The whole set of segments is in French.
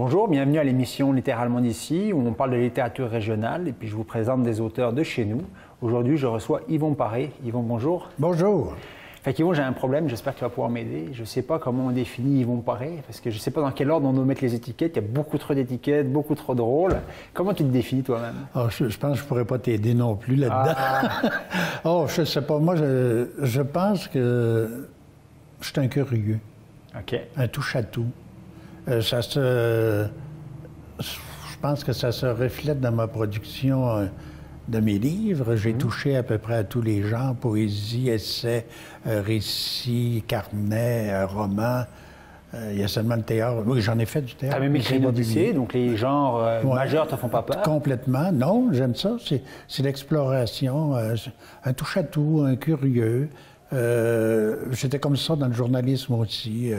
Bonjour, bienvenue à l'émission Littéralement d'ici, où on parle de littérature régionale et puis je vous présente des auteurs de chez nous. Aujourd'hui, je reçois Yvon Paré. Yvon, bonjour. Bonjour. Fait qu'Yvon, j'ai un problème, j'espère que tu vas pouvoir m'aider. Je ne sais pas comment on définit Yvon Paré, parce que je ne sais pas dans quel ordre on doit mettre les étiquettes. Il y a beaucoup trop d'étiquettes, beaucoup trop de rôles. Comment tu te définis toi-même? Oh, je pense que je ne pourrais pas t'aider non plus là-dedans. Oh, je ne sais pas. Moi, je pense que je suis un curieux. OK. Un touche-à-tout. Je pense que ça se reflète dans ma production de mes livres. J'ai touché à peu près à tous les genres, poésie, essai, récit, carnet, roman. Il y a seulement le théâtre. Oui, j'en ai fait du théâtre. Tu as même écrit une odyssée, donc les genres majeurs te font pas peur? Complètement. Non, j'aime ça. C'est l'exploration, un touche-à-tout, un curieux. J'étais comme ça dans le journalisme aussi.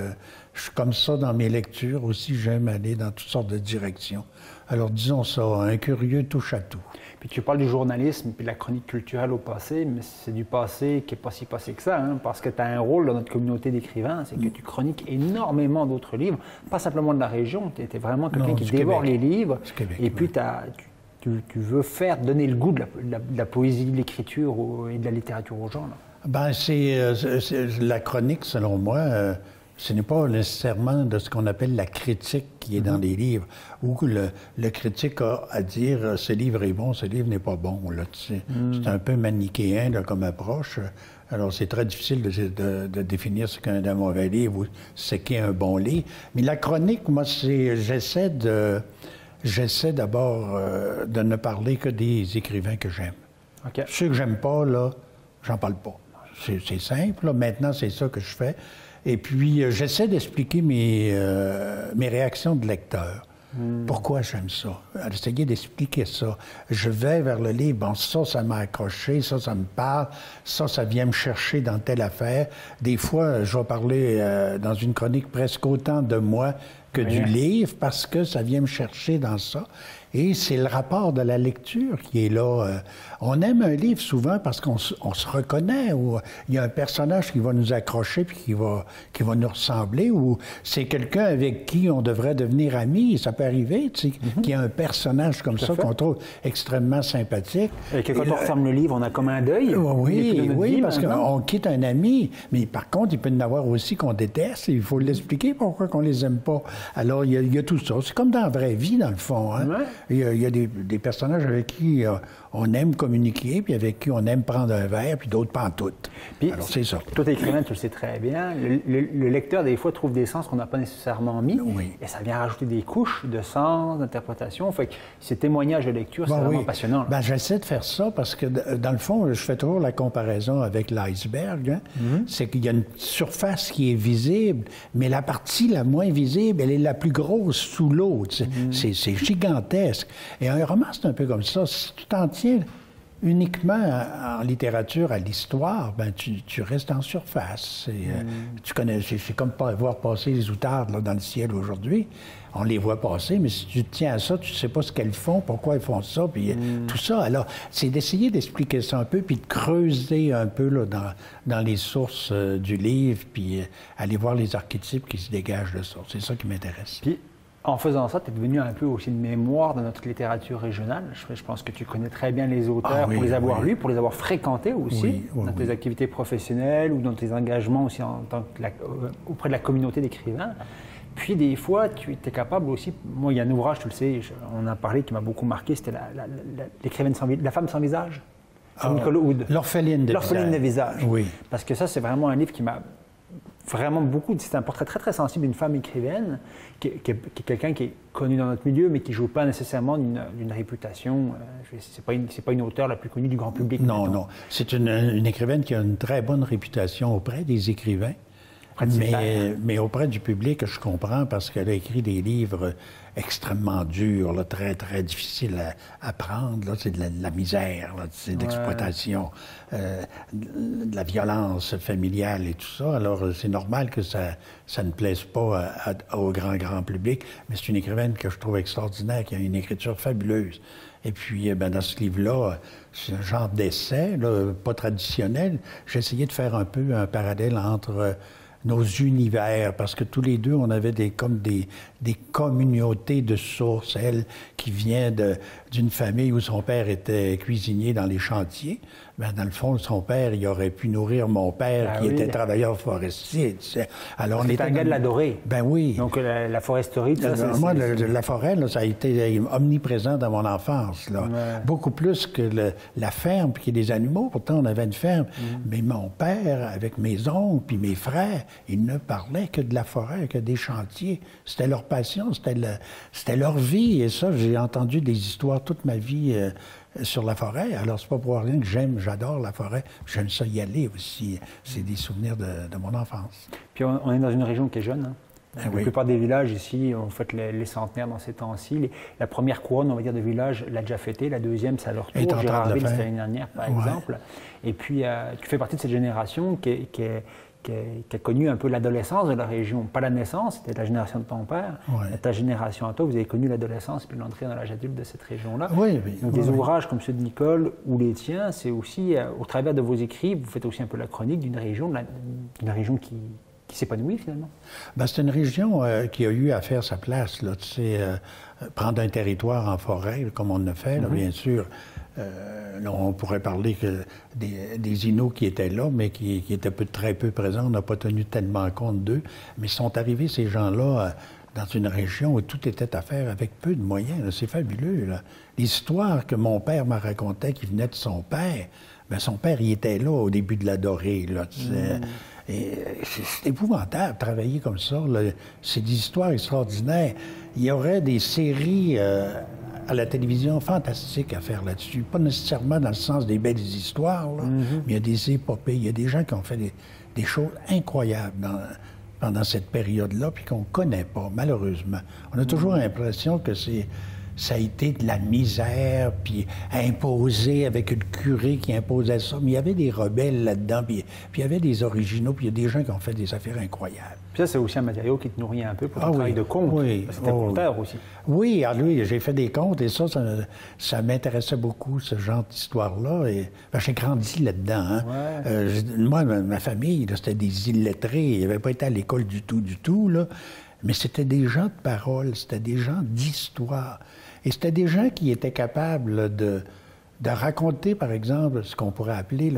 Je suis comme ça dans mes lectures aussi. J'aime aller dans toutes sortes de directions. Alors, disons ça, un curieux touche-à-tout. Puis tu parles du journalisme puis de la chronique culturelle au passé, mais c'est du passé qui n'est pas si passé que ça, hein, parce que tu as un rôle dans notre communauté d'écrivains, c'est que tu chroniques énormément d'autres livres, pas simplement de la région, tu étais vraiment quelqu'un qui dévore les livres, et puis tu veux faire donner le goût de la poésie, de l'écriture et de la littérature aux gens. Là. Ben, la chronique, selon moi, ce n'est pas nécessairement de ce qu'on appelle la critique qui est dans les livres, où le critique a à dire ce livre est bon, ce livre n'est pas bon. Là, c'est un peu manichéen là, comme approche. Alors, c'est très difficile de définir ce qu'est un mauvais livre ou ce qu'est un bon livre. Mais la chronique, moi, j'essaie d'abord de ne parler que des écrivains que j'aime. Okay. Ceux que j'aime pas, là, j'en parle pas. C'est simple. Là. Maintenant, c'est ça que je fais. Et puis, j'essaie d'expliquer mes réactions de lecteur. Pourquoi j'aime ça? Essayer d'expliquer ça. Je vais vers le livre, bon, ça m'a accroché, ça me parle, ça vient me chercher dans telle affaire. Des fois, je vais parler dans une chronique presque autant de moi que du livre, parce que ça vient me chercher dans ça. Et c'est le rapport de la lecture qui est là. On aime un livre souvent parce qu'on se reconnaît, ou il y a un personnage qui va nous accrocher puis qui va nous ressembler, ou c'est quelqu'un avec qui on devrait devenir amis. Ça peut arriver, tu sais, qu'il y a un personnage comme ça qu'on trouve extrêmement sympathique. Et que quand on referme le livre, on a comme un deuil. Oui, parce qu'on quitte un ami. Mais par contre, il peut y en avoir aussi qu'on déteste. Et il faut l'expliquer pourquoi on les aime pas. Alors, il y a tout ça. C'est comme dans la vraie vie, dans le fond. Hein? Ouais. Il y a des personnages avec qui on aime communiquer, puis avec qui on aime prendre un verre, puis d'autres pas en tout. Puis, alors, c'est ça. Toi, écrivain, tu le sais très bien. Le lecteur, des fois, trouve des sens qu'on n'a pas nécessairement mis. Oui. Et ça vient rajouter des couches de sens, d'interprétation. Fait que ces témoignages de lecture, c'est vraiment passionnant. Ben, j'essaie de faire ça parce que, dans le fond, je fais toujours la comparaison avec l'iceberg. Hein? C'est qu'il y a une surface qui est visible, mais la partie la moins visible, elle est la plus grosse sous l'eau. C'est gigantesque. Et un roman, c'est un peu comme ça. Si tu t'en tiens uniquement en littérature à l'histoire, ben tu restes en surface. Tu connais, c'est comme voir passer les outardes là, dans le ciel aujourd'hui. On les voit passer, mais si tu te tiens à ça, tu ne sais pas ce qu'elles font, pourquoi elles font ça, puis tout ça. Alors, c'est d'essayer d'expliquer ça un peu, puis de creuser un peu là, dans les sources du livre, puis aller voir les archétypes qui se dégagent de ça. C'est ça qui m'intéresse. Puis, en faisant ça, tu es devenu un peu aussi une mémoire de notre littérature régionale. Je pense que tu connais très bien les auteurs pour les avoir lus, pour les avoir fréquentés aussi, dans tes activités professionnelles ou dans tes engagements aussi auprès de la communauté d'écrivains. Puis des fois, tu es capable aussi... Moi, il y a un ouvrage, tu le sais, on en a parlé, qui m'a beaucoup marqué, c'était l'écrivaine La femme sans visage, Nicole Hood. L'orpheline de visage. Oui. Parce que ça, c'est vraiment un livre qui m'a vraiment beaucoup... C'est un portrait très, très sensible d'une femme écrivaine, qui est quelqu'un qui est connu dans notre milieu, mais qui ne joue pas nécessairement d'une réputation. C'est pas une auteure la plus connue du grand public. Non, non. C'est une écrivaine qui a une très bonne réputation auprès des écrivains. Mais auprès du public, je comprends, parce qu'elle a écrit des livres extrêmement durs, là, très, très difficiles à prendre. Là, c'est de la misère, c'est de l'exploitation, de la violence familiale et tout ça. Alors, c'est normal que ça ne plaise pas au grand public, mais c'est une écrivaine que je trouve extraordinaire, qui a une écriture fabuleuse. Et puis, dans ce livre-là, c'est un genre d'essai, pas traditionnel. J'ai essayé de faire un peu un parallèle entre nos univers, parce que tous les deux, on avait des communautés de sources. Elle, qui vient d'une famille où son père était cuisinier dans les chantiers, ben, dans le fond, son père, il aurait pu nourrir mon père, qui était travailleur forestier. Tu sais. Alors, on était un gars de la Dorée. Ben oui. Donc, la foresterie, ça, moi, la forêt, là, ça a été omniprésent dans mon enfance. Là. Ouais. Beaucoup plus que la ferme, puis qu'il y a des animaux. Pourtant, on avait une ferme. Mais mon père, avec mes oncles, puis mes frères, ils ne parlaient que de la forêt, que des chantiers. C'était leur passion, c'était leur vie. Et ça, j'ai entendu des histoires toute ma vie sur la forêt. Alors, c'est pas pour rien que j'adore la forêt. J'aime ça y aller aussi. C'est des souvenirs de mon enfance. Puis on est dans une région qui est jeune, hein? Ah, la plupart des villages ici ont fait les centenaires dans ces temps-ci. La première couronne, on va dire, de village l'a déjà fêté. La deuxième, c'est à leur tour. Gérardville, c'était l'année dernière, par exemple. Et puis, tu fais partie de cette génération qui a connu un peu l'adolescence de la région. Pas la naissance, c'était la génération de ton père. Ouais. Ta génération à toi, vous avez connu l'adolescence puis l'entrée dans l'âge adulte de cette région-là. Oui, donc des ouvrages comme ceux de Nicole ou les tiens, c'est aussi, au travers de vos écrits, vous faites aussi un peu la chronique d'une région qui s'épanouit finalement. Ben, c'est une région qui a eu à faire sa place. Là, tu sais, prendre un territoire en forêt, comme on le fait, là, bien sûr. Là, on pourrait parler que des Inuits qui étaient là, mais qui étaient très peu présents. On n'a pas tenu tellement compte d'eux. Mais sont arrivés, ces gens-là, dans une région où tout était à faire avec peu de moyens. C'est fabuleux. Là. L'histoire que mon père m'a racontait, qui venait de son père, bien, son père, il était là au début de la Dorée. Là, c'est épouvantable, travailler comme ça. Là. C'est des histoires extraordinaires. Il y aurait des séries à la télévision fantastiques à faire là-dessus. Pas nécessairement dans le sens des belles histoires, là, mais il y a des épopées. Il y a des gens qui ont fait des choses incroyables pendant cette période-là, puis qu'on ne connaît pas, malheureusement. On a toujours l'impression que ça a été de la misère, puis imposé avec une curé qui imposait ça. Mais il y avait des rebelles là-dedans, puis il y avait des originaux, puis il y a des gens qui ont fait des affaires incroyables. Puis ça, c'est aussi un matériau qui te nourrit un peu pour ton travail de conte. Oui. C'était conteur aussi. Oui, j'ai fait des contes, et ça m'intéressait beaucoup, ce genre d'histoire-là. Et j'ai grandi là-dedans. Hein. Ouais. Moi, ma famille, c'était des illettrés. Ils n'avaient pas été à l'école du tout, là. Mais c'était des gens de parole, c'était des gens d'histoire. Et c'était des gens qui étaient capables de raconter, par exemple, ce qu'on pourrait appeler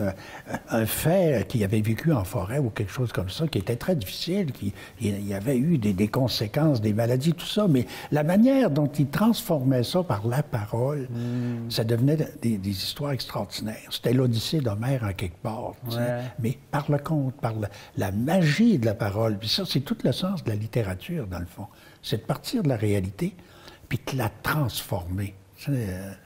un fait qu'ils avaient vécu en forêt ou quelque chose comme ça, qui était très difficile, il y avait eu des conséquences, des maladies, tout ça. Mais la manière dont ils transformaient ça par la parole, ça devenait des histoires extraordinaires. C'était l'Odyssée d'Homère en quelque part, mais par le conte, par la magie de la parole. Puis ça, c'est tout le sens de la littérature, dans le fond. C'est de partir de la réalité, puis de la transformer.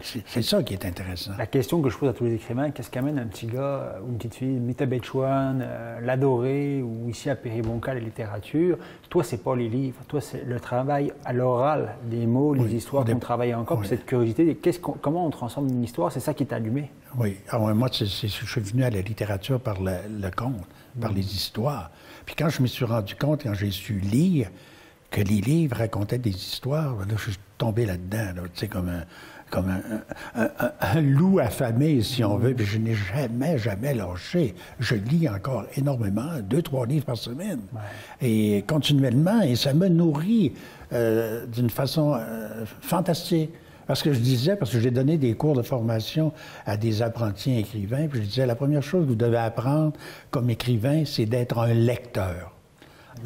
C'est ça qui est intéressant. La question que je pose à tous les écrivains, qu'est-ce qu'amène un petit gars ou une petite fille, Mitabetchouan, La Dorée, ou ici à Péribonka, la littérature? Toi, c'est pas les livres. Toi, c'est le travail à l'oral, des mots, les histoires qu'on travaille encore. Puis cette curiosité, comment on transforme une histoire, c'est ça qui t'a allumé? Oui. Alors, moi, je suis venu à la littérature par le conte, par les histoires. Puis quand je me suis rendu compte, quand j'ai su lire, que les livres racontaient des histoires, là, je suis tombé là-dedans, là, tu sais, comme un loup affamé, si on veut, puis je n'ai jamais lâché. Je lis encore énormément, 2-3 livres par semaine, et continuellement, et ça me nourrit d'une façon fantastique. Parce que j'ai donné des cours de formation à des apprentis écrivains, puis je disais, la première chose que vous devez apprendre comme écrivain, c'est d'être un lecteur.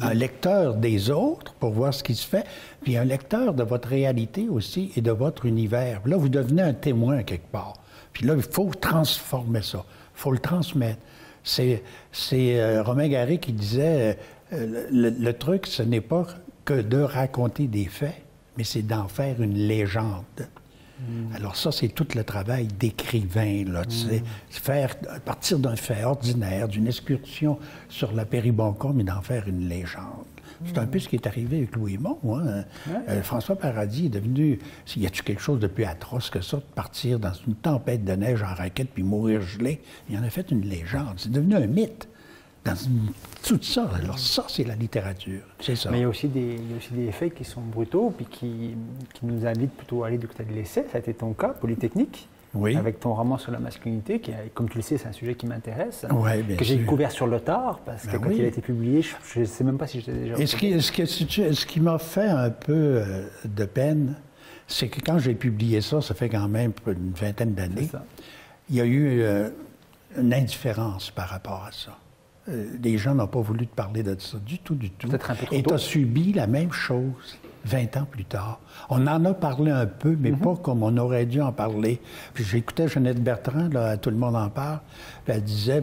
Un lecteur des autres pour voir ce qui se fait, puis un lecteur de votre réalité aussi et de votre univers. Là, vous devenez un témoin quelque part. Puis là, il faut transformer ça. Il faut le transmettre. C'est Romain Gary qui disait le truc, ce n'est pas que de raconter des faits, mais c'est d'en faire une légende. Alors ça, c'est tout le travail d'écrivain, là, tu sais. Partir d'un fait ordinaire, d'une excursion sur la Péribonka, mais d'en faire une légende. C'est un peu ce qui est arrivé avec Louis Mont. Hein? François Paradis est devenu... Y a-t-il quelque chose de plus atroce que ça, de partir dans une tempête de neige en raquette puis mourir gelé? Il en a fait une légende. C'est devenu un mythe. dans tout ça. Alors ça, c'est la littérature. C'est ça. Mais il y a aussi des faits qui sont brutaux, puis qui nous invitent plutôt à aller du côté de l'essai. Ça a été ton cas, Polytechnique. Oui. Avec ton roman sur la masculinité, qui, comme tu le sais, c'est un sujet qui m'intéresse, que j'ai découvert sur le tard, parce que quand il a été publié, je ne sais même pas si j'étais déjà... Et ce qui m'a fait un peu de peine, c'est que quand j'ai publié ça, ça fait quand même une vingtaine d'années, il y a eu une indifférence par rapport à ça. Les gens n'ont pas voulu te parler de ça du tout, du tout. Peut-être un peu trop tôt. Et tu as subi la même chose 20 ans plus tard. On en a parlé un peu, mais pas comme on aurait dû en parler. Puis j'écoutais Jeannette Bertrand, là, Tout le monde en parle, puis elle disait,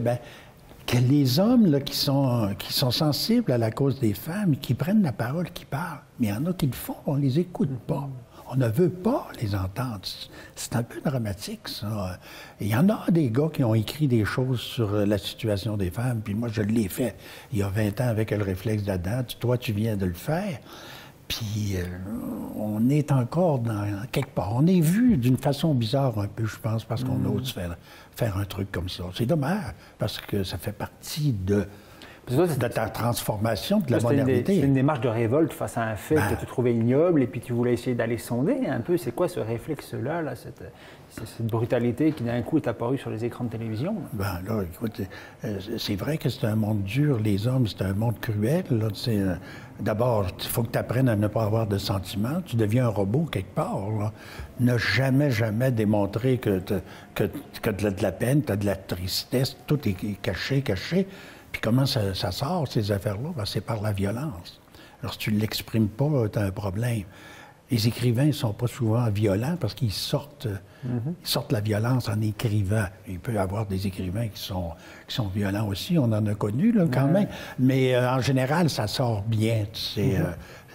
que les hommes là, qui sont sensibles à la cause des femmes, qui prennent la parole, qui parlent, mais il y en a qui le font, on les écoute pas. On ne veut pas les entendre. C'est un peu dramatique, ça. Il y en a des gars qui ont écrit des choses sur la situation des femmes, puis moi, je l'ai fait il y a 20 ans avec le réflexe d'Adam. Toi, tu viens de le faire. Puis on est encore dans quelque part. On est vu d'une façon bizarre un peu, je pense, parce qu'on ose faire un truc comme ça. C'est dommage, parce que ça fait partie de ta transformation, de la modernité. C'est une démarche de révolte face à un fait que tu trouvais ignoble, et puis tu voulais essayer d'aller sonder un peu. C'est quoi ce réflexe-là, cette brutalité qui d'un coup est apparue sur les écrans de télévision? Là, écoute, c'est vrai que c'est un monde dur, les hommes, c'est un monde cruel. D'abord, il faut que tu apprennes à ne pas avoir de sentiments. Tu deviens un robot quelque part. Ne jamais, jamais démontrer que tu as de la peine, tu as de la tristesse, tout est caché. Puis comment ça sort, ces affaires-là? C'est par la violence. Alors, si tu ne l'exprimes pas, tu as un problème. Les écrivains ne sont pas souvent violents parce qu'ils sortent la violence en écrivant. Il peut y avoir des écrivains qui sont violents aussi, on en a connu là, quand même. Mais en général, ça sort bien.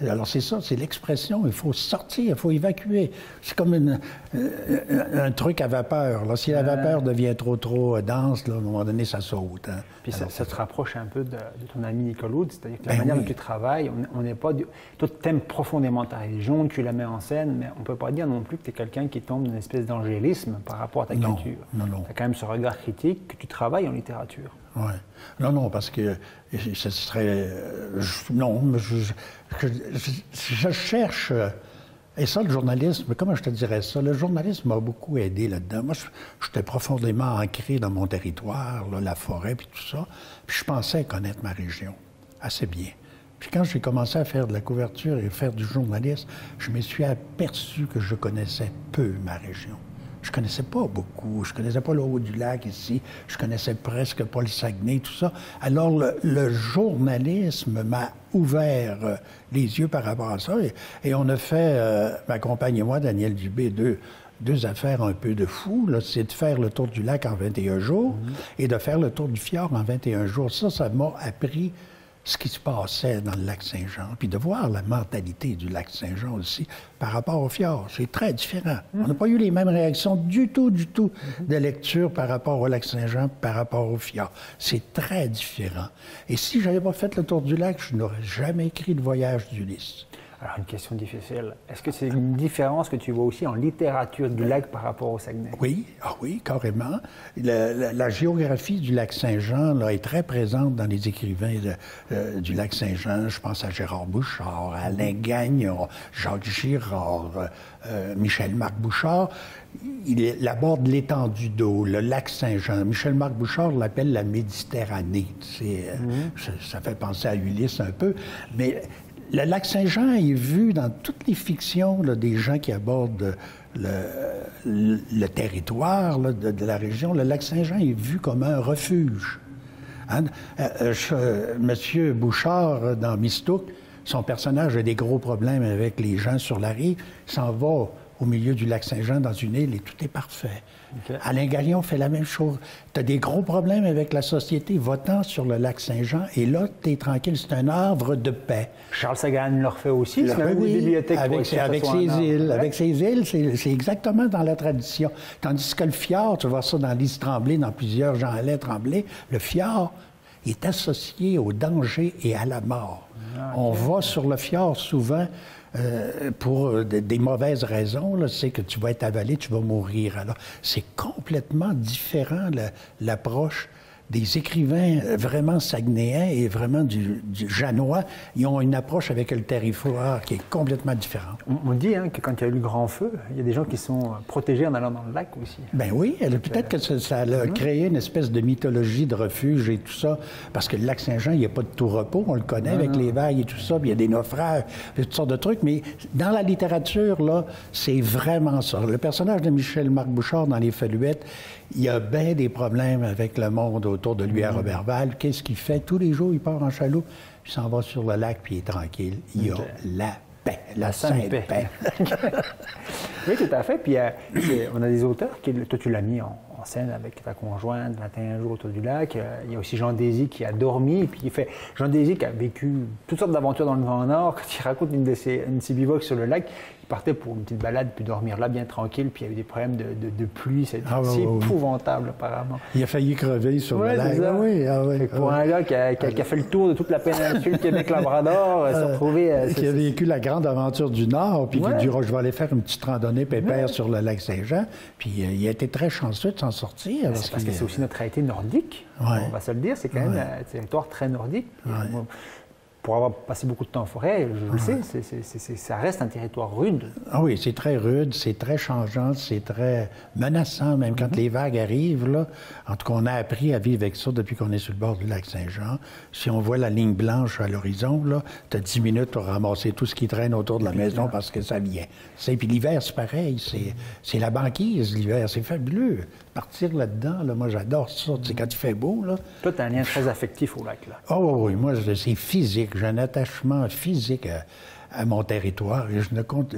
Alors c'est ça, c'est l'expression. Il faut sortir, il faut évacuer. C'est comme un truc à vapeur. Là. Si la vapeur devient trop dense, là, à un moment donné, ça saute. Hein. Puis ça te rapproche un peu de ton ami Nicole Hood, c'est-à-dire que la manière dont tu travailles, on n'est pas... Toi, tu aimes profondément ta religion, tu la mets en scène, mais on ne peut pas dire non plus que tu es quelqu'un qui tombe dans une espèce d'angélisme par rapport à ta culture. Non. Tu as quand même ce regard critique que tu travailles en littérature. Oui. Non, parce que ce serait... je cherche... Et ça, le journalisme, comment je te dirais ça? Le journalisme m'a beaucoup aidé là-dedans. Moi, j'étais profondément ancré dans mon territoire, là, la forêt, puis tout ça. Puis je pensais connaître ma région assez bien. Puis quand j'ai commencé à faire de la couverture et faire du journalisme, je me suis aperçu que je connaissais peu ma région. Je connaissais pas beaucoup. Je connaissais pas le Haut-du-Lac ici. Je connaissais presque pas le Saguenay, tout ça. Alors, le journalisme m'a ouvert les yeux par rapport à ça. Et on a fait, ma compagne et moi, Daniel Dubé, deux affaires un peu de fou. C'est de faire le tour du lac en 21 jours et de faire le tour du fjord en 21 jours. Ça m'a appris ce qui se passait dans le lac Saint-Jean, puis de voir la mentalité du lac Saint-Jean aussi par rapport au fjord. C'est très différent. On n'a pas eu les mêmes réactions du tout de lecture par rapport au lac Saint-Jean, par rapport au fjord. C'est très différent. Et si je n'avais pas fait le tour du lac, je n'aurais jamais écrit Le Voyage d'Ulysse. Alors, une question difficile. Est-ce que c'est une différence que tu vois aussi en littérature du lac par rapport au Saguenay? Oui, carrément. La géographie du lac Saint-Jean là, est très présente dans les écrivains du lac Saint-Jean. Je pense à Gérard Bouchard, à Alain Gagnon, Jacques Girard, Michel-Marc Bouchard. Il aborde l'étendue d'eau, le lac Saint-Jean. Michel-Marc Bouchard l'appelle la Méditerranée. Ça fait penser à Ulysse un peu, mais... Le lac Saint-Jean est vu dans toutes les fictions là, des gens qui abordent le territoire là, de la région. Le lac Saint-Jean est vu comme un refuge. Hein? Monsieur Bouchard, dans Mistook, son personnage a des gros problèmes avec les gens sur la rive. Il s'en va au milieu du lac Saint-Jean dans une île et tout est parfait. Okay. Alain Gagnon fait la même chose. Tu as des gros problèmes avec la société, va-t'en sur le lac Saint-Jean et là, tu es tranquille, c'est un havre de paix. Charles Sagan le refait aussi, c'est une bibliothèque avec ses îles. Avec ses îles, c'est exactement dans la tradition. Tandis que le fjord, tu vois ça dans Lise Tremblay, dans plusieurs Jean-Alain Tremblay, le fjord est associé au danger et à la mort. Okay. On va sur le fjord souvent pour des mauvaises raisons, c'est que tu vas être avalé, tu vas mourir. Alors, c'est complètement différent l'approche des écrivains vraiment saguenayens et vraiment du janois. Ils ont une approche avec le territoire qui est complètement différente. On dit que quand il y a eu le grand feu, il y a des gens qui sont protégés en allant dans le lac aussi. Ben oui, peut-être que ça a créé une espèce de mythologie de refuge et tout ça, parce que le lac Saint-Jean, il n'y a pas de tout repos, on le connaît avec les vagues et tout ça, puis il y a des naufrages, toutes sortes de trucs, mais dans la littérature, là, c'est vraiment ça. Le personnage de Michel-Marc Bouchard dans Les Feluettes, il y a bien des problèmes avec le monde autour de lui à Roberval. Qu'est-ce qu'il fait? Tous les jours, il part en chaloupe, puis il s'en va sur le lac, puis il est tranquille. Il y a la paix, la sainte paix. Oui, tout à fait. Puis on a des auteurs, toi tu l'as mis en scène avec ta conjointe, 21 jours autour du lac. Il y a aussi Jean Désy qui a dormi, puis Jean Désy qui a vécu toutes sortes d'aventures dans le Grand Nord. Quand il raconte une de ses bivoques sur le lac, il partait pour une petite balade, puis dormir là, bien tranquille, puis il y a eu des problèmes de pluie, c'est épouvantable apparemment. Il a failli crever sur le lac. Pour un gars qui a fait le tour de toute la péninsule Québec-Labrador, se retrouver... qui a vécu la grande aventure du Nord, puis qui dit, je vais aller faire une petite randonnée pépère sur le lac Saint-Jean, puis il a été très chanceux de s'en sortir. Parce que c'est aussi notre réalité nordique, on va se le dire, c'est quand même un territoire très nordique. Pour avoir passé beaucoup de temps en forêt, je le sais, ça reste un territoire rude. Ah oui, c'est très rude, c'est très changeant, c'est très menaçant, même quand les vagues arrivent. Là. En tout cas, on a appris à vivre avec ça depuis qu'on est sur le bord du lac Saint-Jean. Si on voit la ligne blanche à l'horizon, tu as 10 minutes pour ramasser tout ce qui traîne autour de la maison parce que ça vient. Puis l'hiver, c'est pareil, c'est la banquise, l'hiver, c'est fabuleux. Partir là-dedans, moi, j'adore ça. Quand il fait beau, là... Toi, tu as un lien très affectif au lac, là. Oh oui, moi, c'est physique. J'ai un attachement physique à mon territoire. Et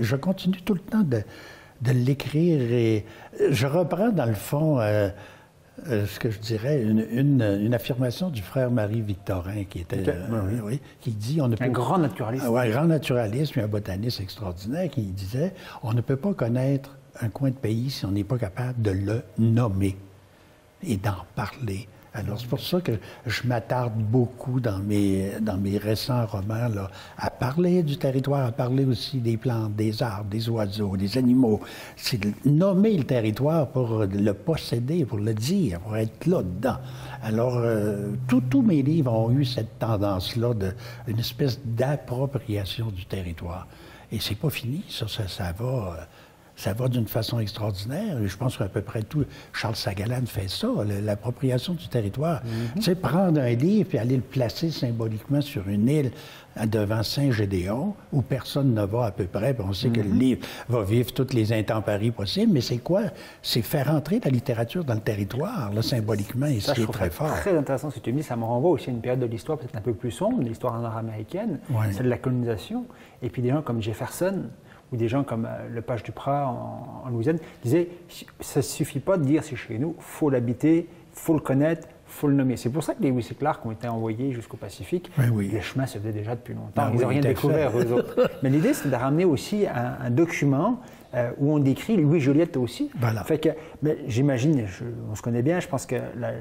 je continue tout le temps de l'écrire. Et je reprends, dans le fond, ce que je dirais, une affirmation du frère Marie-Victorin, qui était... qui dit... On ne peut, un grand naturaliste. Un grand naturaliste, un botaniste extraordinaire, qui disait, on ne peut pas connaître un coin de pays si on n'est pas capable de le nommer et d'en parler. Alors, c'est pour ça que je m'attarde beaucoup dans mes récents romans là, à parler du territoire, à parler aussi des plantes, des arbres, des oiseaux, des animaux. C'est de nommer le territoire pour le posséder, pour le dire, pour être là-dedans. Alors, tous mes livres ont eu cette tendance-là, une espèce d'appropriation du territoire. Et c'est pas fini, ça va... Ça va d'une façon extraordinaire. Et je pense qu'à peu près tout... Charles Sagalan fait ça, l'appropriation du territoire. Tu sais, prendre un livre et aller le placer symboliquement sur une île devant Saint-Gédéon, où personne ne va à peu près, puis on sait que le livre va vivre toutes les intempéries possibles. Mais c'est quoi? C'est faire entrer la littérature dans le territoire, là, symboliquement, et c'est très fort. Très intéressant ce que tu me dis. Ça me renvoie aussi à une période de l'histoire peut-être un peu plus sombre, l'histoire nord-américaine, celle de la colonisation. Et puis des gens comme Jefferson, ou des gens comme Lepage Duprat en Louisiane, disaient « ça ne suffit pas de dire c'est chez nous, il faut l'habiter, il faut le connaître, il faut le nommer ». C'est pour ça que les Lewis et Clark ont été envoyés jusqu'au Pacifique. Les chemins se faisaient déjà depuis longtemps. Ils n'ont rien découvert, eux autres. Mais l'idée, c'est de ramener aussi un document où on décrit, Louis Joliette aussi. Voilà. Fait que, mais j'imagine, on se connaît bien, je pense que la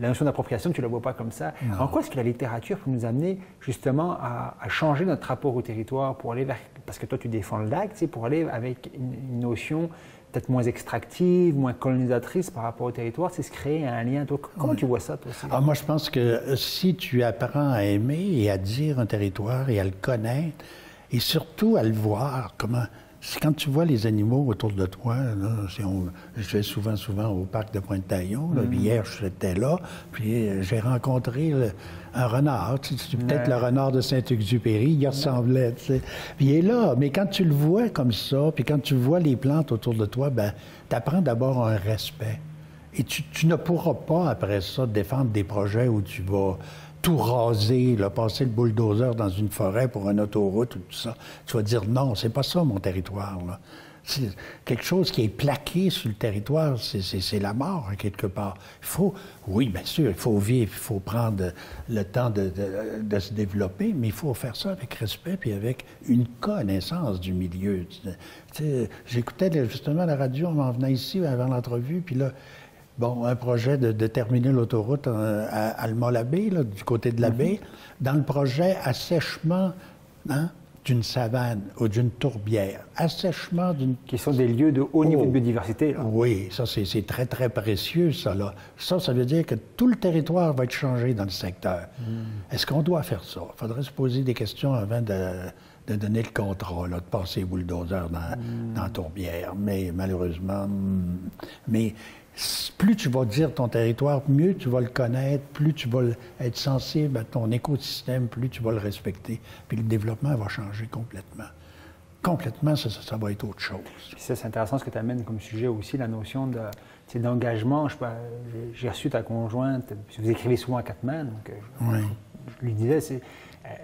notion d'appropriation, tu ne la vois pas comme ça. En quoi est-ce que la littérature peut nous amener justement à changer notre rapport au territoire pour aller vers... Parce que toi, tu défends le lac, pour aller avec une notion peut-être moins extractive, moins colonisatrice par rapport au territoire, c'est se créer un lien. Toi, comment tu vois ça, toi aussi? Moi, je pense que si tu apprends à aimer et à dire un territoire et à le connaître, et surtout à le voir, quand tu vois les animaux autour de toi, là, je vais souvent au parc de Pointe-Taillon. Hier, j'étais là, puis j'ai rencontré un renard. C'est peut-être le renard de Saint-Exupéry, il ressemblait. Puis il est là, mais quand tu le vois comme ça, puis quand tu vois les plantes autour de toi, tu apprends d'abord un respect. Et tu ne pourras pas, après ça, défendre des projets où tu vas tout raser, passer le bulldozer dans une forêt pour une autoroute ou tout ça. Tu vas dire non, c'est pas ça mon territoire. Là. C'est quelque chose qui est plaqué sur le territoire, c'est la mort quelque part. Oui, bien sûr, il faut vivre, il faut prendre le temps de se développer, mais il faut faire ça avec respect puis avec une connaissance du milieu. J'écoutais justement la radio en m'en venant ici avant l'entrevue, puis là, un projet de terminer l'autoroute à Alma-la-Baie, du côté de la baie. Dans le projet assèchement d'une savane ou d'une tourbière, assèchement d'une... Qui sont des lieux de haut niveau de biodiversité, là. Oui, ça, c'est très, très précieux, ça, là. Ça veut dire que tout le territoire va être changé dans le secteur. Est-ce qu'on doit faire ça? Il faudrait se poser des questions avant de donner le contrat, là, de passer bulldozer dans la tourbière. Mais malheureusement... Mais plus tu vas dire ton territoire, mieux tu vas le connaître, plus tu vas être sensible à ton écosystème, plus tu vas le respecter. Puis le développement va changer complètement. Complètement, ça va être autre chose. Puis ça, c'est intéressant ce que tu amènes comme sujet aussi, la notion d'engagement. J'ai reçu ta conjointe, vous écrivez souvent à quatre mains, donc je lui disais,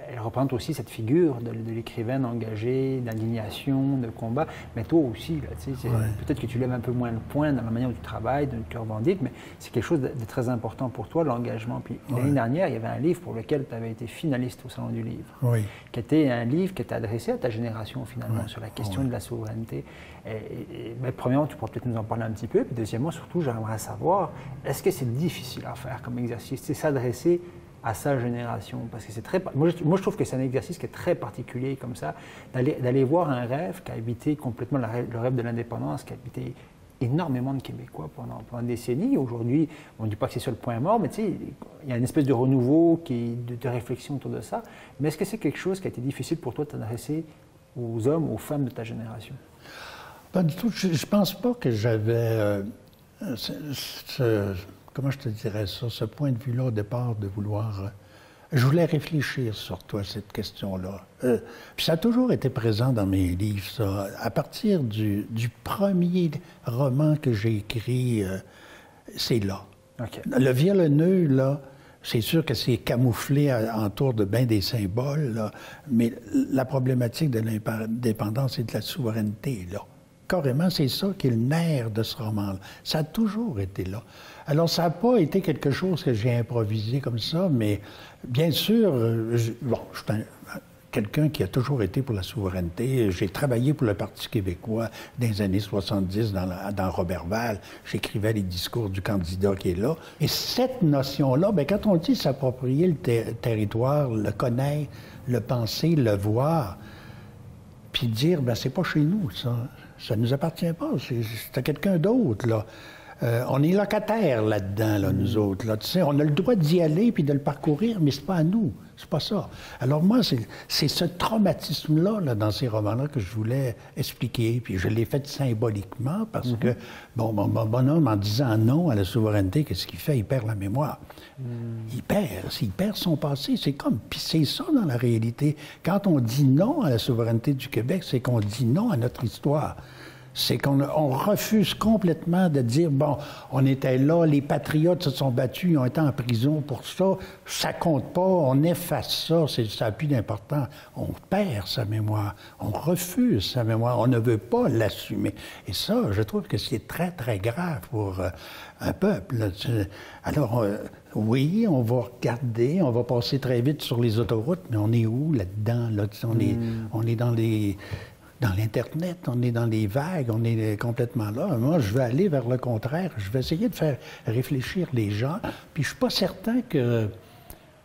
elle représente aussi cette figure de l'écrivaine engagée, d'indignation, de combat. Mais toi aussi, peut-être que tu lèves un peu moins le point dans la manière dont tu travailles, dont tu revendiques, mais c'est quelque chose de très important pour toi, l'engagement. Puis l'année dernière, il y avait un livre pour lequel tu avais été finaliste au Salon du Livre, qui était un livre qui était adressé à ta génération, finalement, sur la question de la souveraineté. Mais premièrement, tu pourrais peut-être nous en parler un petit peu. Puis deuxièmement, surtout, j'aimerais savoir, est-ce que c'est difficile à faire comme exercice? C'est s'adresser à sa génération, parce que c'est très... Moi, je trouve que c'est un exercice qui est très particulier, comme ça, d'aller voir un rêve qui a habité complètement le rêve de l'indépendance, qui a habité énormément de Québécois pendant des décennies. Aujourd'hui, on ne dit pas que c'est sur le point mort, mais tu sais, il y a une espèce de renouveau, de réflexion autour de ça. Mais est-ce que c'est quelque chose qui a été difficile pour toi de t'adresser aux hommes, aux femmes de ta génération? Pas du tout. Je ne pense pas que j'avais... comment je te dirais ça, ce point de vue-là au départ de vouloir... je voulais réfléchir sur toi, cette question-là. Puis ça a toujours été présent dans mes livres, ça. À partir du premier roman que j'ai écrit, c'est là. Okay. Le violonneux, là, c'est sûr que c'est camouflé autour de bien des symboles, là, mais la problématique de l'indépendance et de la souveraineté est là. Carrément, c'est ça qui est le nerf de ce roman-là. Ça a toujours été là. Alors, ça n'a pas été quelque chose que j'ai improvisé comme ça, mais bien sûr, je suis quelqu'un qui a toujours été pour la souveraineté. J'ai travaillé pour le Parti québécois dans les années 70 dans Roberval. J'écrivais les discours du candidat qui est là. Et cette notion-là, bien, quand on dit s'approprier le territoire, le connaître, le penser, le voir, puis dire, bien, c'est pas chez nous, ça ne nous appartient pas, c'est à quelqu'un d'autre, là. On est locataires là-dedans, là, nous autres. Là, tu sais, on a le droit d'y aller puis de le parcourir, mais c'est pas à nous. C'est pas ça. Alors moi, c'est ce traumatisme-là, là, dans ces romans-là, que je voulais expliquer. Puis je l'ai fait symboliquement parce que, bon, mon bonhomme, en disant non à la souveraineté, qu'est-ce qu'il fait? Il perd la mémoire. Il perd son passé. C'est comme... Puis c'est ça, dans la réalité. Quand on dit non à la souveraineté du Québec, c'est qu'on dit non à notre histoire. C'est qu'on refuse complètement de dire, bon, on était là, les patriotes se sont battus, ils ont été en prison pour ça compte pas, on efface ça, ça n'a plus d'importance. On perd sa mémoire, on refuse sa mémoire, on ne veut pas l'assumer. Et ça, je trouve que c'est très, très grave pour un peuple. Alors, oui, on va regarder, on va passer très vite sur les autoroutes, mais on est où là-dedans? Là? On est dans l'Internet, on est dans les vagues, on est complètement là. Moi, je veux aller vers le contraire. Je vais essayer de faire réfléchir les gens. Puis je suis pas certain que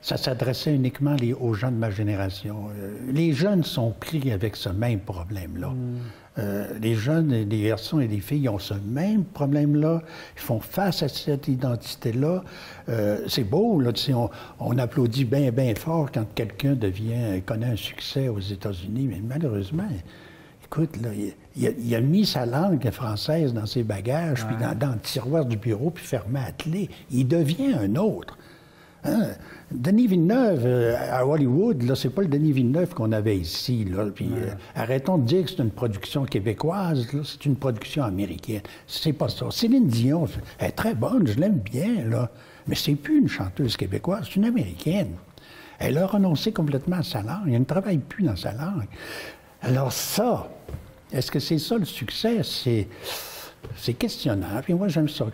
ça s'adressait uniquement aux gens de ma génération. Les jeunes sont pris avec ce même problème-là. Les jeunes, les garçons et les filles ont ce même problème-là. Ils font face à cette identité-là. C'est beau, là, tu sais, on applaudit bien, bien fort quand quelqu'un connaît un succès aux États-Unis, mais malheureusement... Écoute, là, il a mis sa langue française dans ses bagages, puis dans le tiroir du bureau, puis fermé à clé. Il devient un autre. Hein? Denis Villeneuve, à Hollywood, là, c'est pas le Denis Villeneuve qu'on avait ici, là. Puis arrêtons de dire que c'est une production québécoise, là, c'est une production américaine. C'est pas ça. Céline Dion, elle est très bonne, je l'aime bien, là. Mais c'est plus une chanteuse québécoise, c'est une américaine. Elle a renoncé complètement à sa langue. Elle ne travaille plus dans sa langue. Alors ça, est-ce que c'est ça le succès? C'est questionnable. Puis moi, j'aime ça,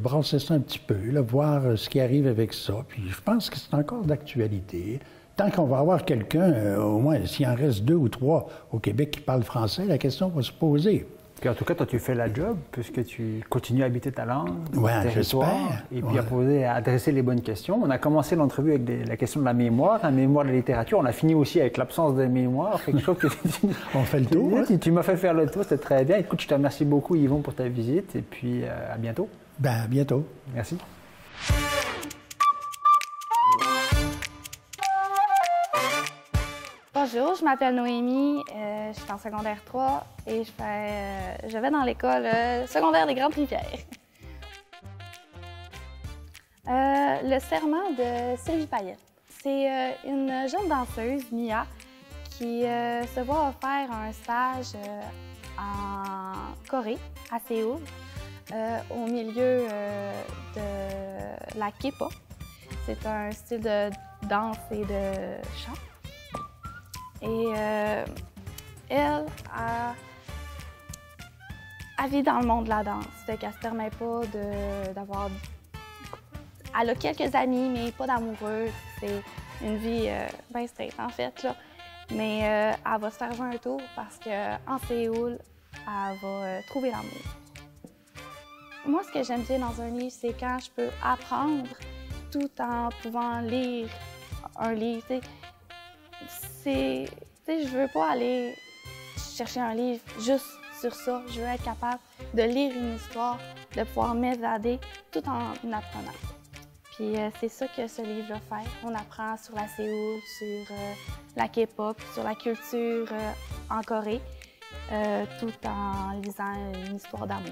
brasser ça un petit peu, là, voir ce qui arrive avec ça. Puis je pense que c'est encore d'actualité. Tant qu'on va avoir quelqu'un, au moins, s'il en reste 2 ou 3 au Québec qui parlent français, la question va se poser. Puis en tout cas, toi, tu fais la job puisque tu continues à habiter ta langue, ton territoire, et puis à adresser les bonnes questions. On a commencé l'entrevue avec la question de la mémoire, la mémoire de la littérature. On a fini aussi avec l'absence de mémoire. Fait que je trouve que on fait le tour. Tu m'as fait faire le tour, c'était très bien. Écoute, je te remercie beaucoup, Yvon, pour ta visite, et puis à bientôt. Ben, à bientôt. Merci. Bonjour, je m'appelle Noémie, je suis en secondaire 3 et je vais dans l'école secondaire des Grandes-Rivières. Le serment de Sylvie Payette. C'est une jeune danseuse, Mia, qui se voit offrir un stage en Corée, à Séoul, au milieu de la K-pop. C'est un style de danse et de chant. Et elle vit dans le monde de la danse, fait qu'elle ne se permet pas d'avoir... Elle a quelques amis, mais pas d'amoureux. C'est une vie bien straight, en fait, là. Mais elle va se faire jouer un tour parce qu'en Séoul, elle va trouver l'amour. Moi, ce que j'aime bien dans un livre, c'est quand je peux apprendre tout en pouvant lire un livre. Je veux pas aller chercher un livre juste sur ça. Je veux être capable de lire une histoire, de pouvoir m'évader tout en apprenant. Puis c'est ça que ce livre-là fait. On apprend sur la Séoul, sur la K-pop, sur la culture en Corée, tout en lisant une histoire d'amour.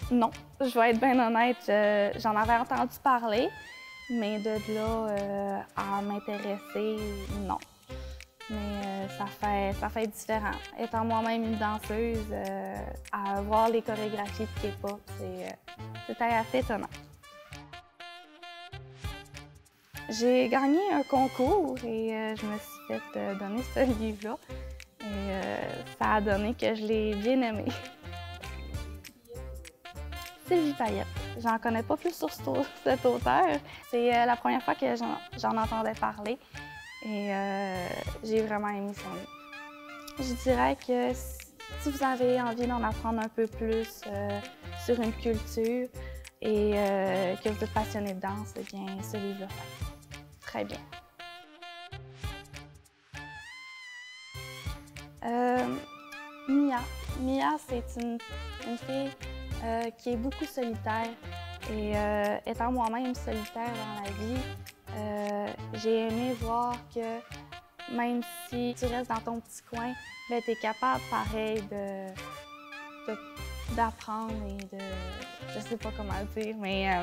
Non, je vais être bien honnête, j'en avais entendu parler, mais de là à m'intéresser, non. Mais ça fait différent. Étant moi-même une danseuse, à voir les chorégraphies de K-pop, c'était assez étonnant. J'ai gagné un concours et je me suis fait donner ce livre-là. Et ça a donné que je l'ai bien aimé. Sylvie Payette. J'en connais pas plus sur cet auteur. C'est la première fois que j'en entendais parler et j'ai vraiment aimé son livre. Je dirais que si vous avez envie d'en apprendre un peu plus sur une culture et que vous êtes passionné de danse, eh bien, ce livre-là fait très bien. Mia, c'est une fille qui est beaucoup solitaire et étant moi-même solitaire dans la vie, j'ai aimé voir que même si tu restes dans ton petit coin, ben, tu es capable pareil d'apprendre et de... je sais pas comment dire, mais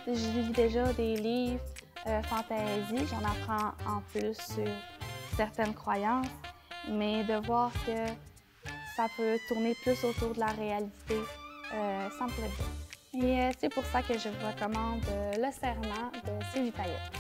je lis déjà des livres fantasy, j'en apprends en plus sur certaines croyances, mais de voir que ça peut tourner plus autour de la réalité, ça me plaît bien. Et c'est pour ça que je vous recommande Le Serment de Sylvie Payette.